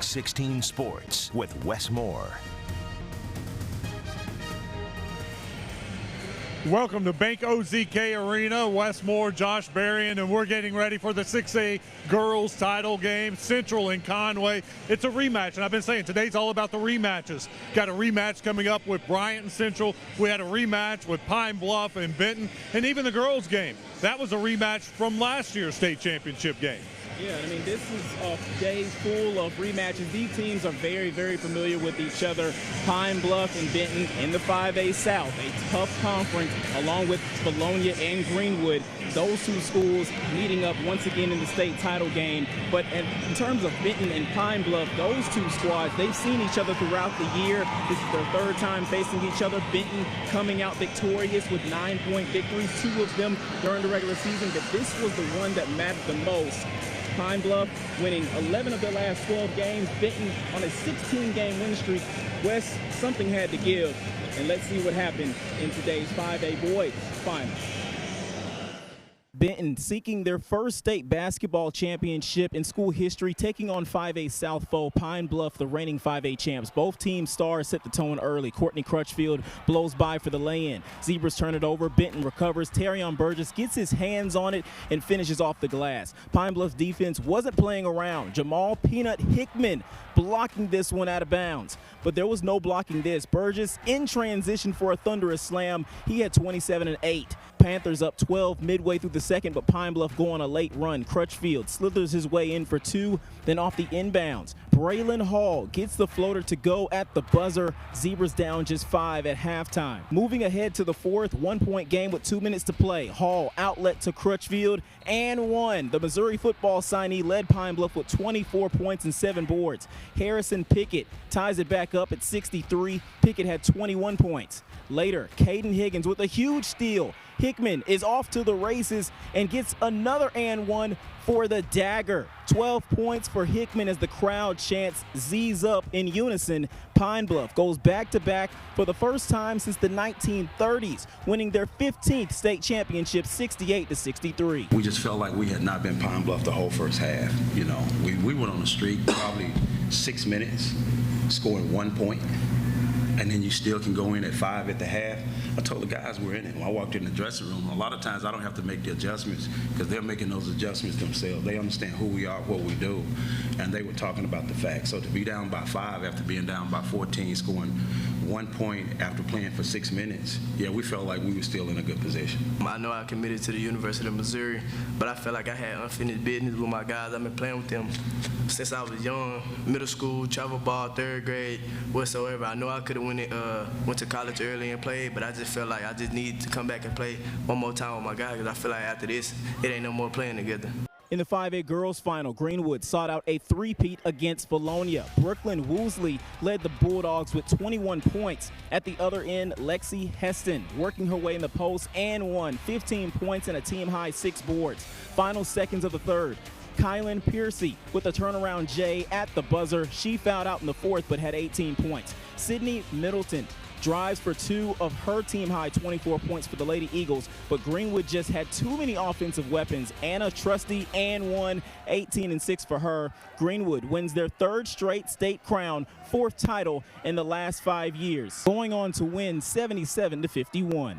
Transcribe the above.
Fox 16 Sports with Wes Moore. Welcome to Bank OZK Arena. Wes Moore, Josh Berrien, and we're getting ready for the 6A girls title game, Central and Conway. It's a rematch, and I've been saying today's all about the rematches. Got a rematch coming up with Bryant and Central. We had a rematch with Pine Bluff and Benton, and even the girls game. That was a rematch from last year's state championship game. Yeah, I mean, this is a day full of rematches. These teams are very, very familiar with each other. Pine Bluff and Benton in the 5A South, a tough conference, along with Bologna and Greenwood. Those two schools meeting up once again in the state title game. But in terms of Benton and Pine Bluff, those two squads, they've seen each other throughout the year. This is their third time facing each other. Benton coming out victorious with 9-point victories, 2 of them during the regular season. But this was the one that mattered the most. Pine Bluff winning 11 of their last 12 games. Benton on a 16-game win streak. Wes, something had to give, and let's see what happened in today's 5A boys final. Benton seeking their first state basketball championship in school history, taking on 5A South foe Pine Bluff, the reigning 5A champs. Both team stars set the tone early. Courtney Crutchfield blows by for the lay-in. Zebras turn it over. Benton recovers. Terrion Burgess gets his hands on it and finishes off the glass. Pine Bluff's defense wasn't playing around. Jamal Peanut Hickman blocking this one out of bounds. But there was no blocking this. Burgess in transition for a thunderous slam. He had 27 and 8. Panthers up 12 midway through the second, but Pine Bluff go on a late run. Crutchfield slithers his way in for 2, then off the inbounds. Braylon Hall gets the floater to go at the buzzer. Zebras down just 5 at halftime. Moving ahead to the fourth, 1-point game with 2 minutes to play. Hall outlet to Crutchfield and 1. The Missouri football signee led Pine Bluff with 24 points and 7 boards. Harrison Pickett ties it back up at 63. Pickett had 21 points. Later, Caden Higgins with a huge steal. Hickman is off to the races and gets another and 1 for the dagger. 12 points for Hickman as the crowd chants Z's up in unison. Pine Bluff goes back-to-back for the first time since the 1930s, winning their 15th state championship 68-63. We just felt like we had not been Pine Bluff the whole first half. You know, we went on a streak, probably 6 minutes, scoring 1 point. And then you still can go in at 5 at the half. I told the guys we're in it. When I walked in the dressing room, a lot of times I don't have to make the adjustments because they're making those adjustments themselves. They understand who we are, what we do, and they were talking about the facts. So to be down by 5 after being down by 14, scoring 1 point after playing for 6 minutes, yeah, we felt like we were still in a good position. I know I committed to the University of Missouri, but I felt like I had unfinished business with my guys. I've been playing with them since I was young, middle school, travel ball, 3rd grade, whatsoever. I know I could have went to college early and played, but I just felt like I just need to come back and play one more time with my guys because I feel like after this, it ain't no more playing together. In the 5A girls final, Greenwood sought out a 3-peat against Bologna. Brooklyn Woosley led the Bulldogs with 21 points. At the other end, Lexi Heston working her way in the post and 1, 15 points and a team-high 6 boards. Final seconds of the third. Kylan Piercy with a turnaround J at the buzzer. She fouled out in the fourth but had 18 points. Sydney Middleton drives for 2 of her team-high 24 points for the Lady Eagles, but Greenwood just had too many offensive weapons. Anna Trusty and 1, 18 and 6 for her. Greenwood wins their 3rd straight state crown, 4th title in the last 5 years, going on to win 77-51.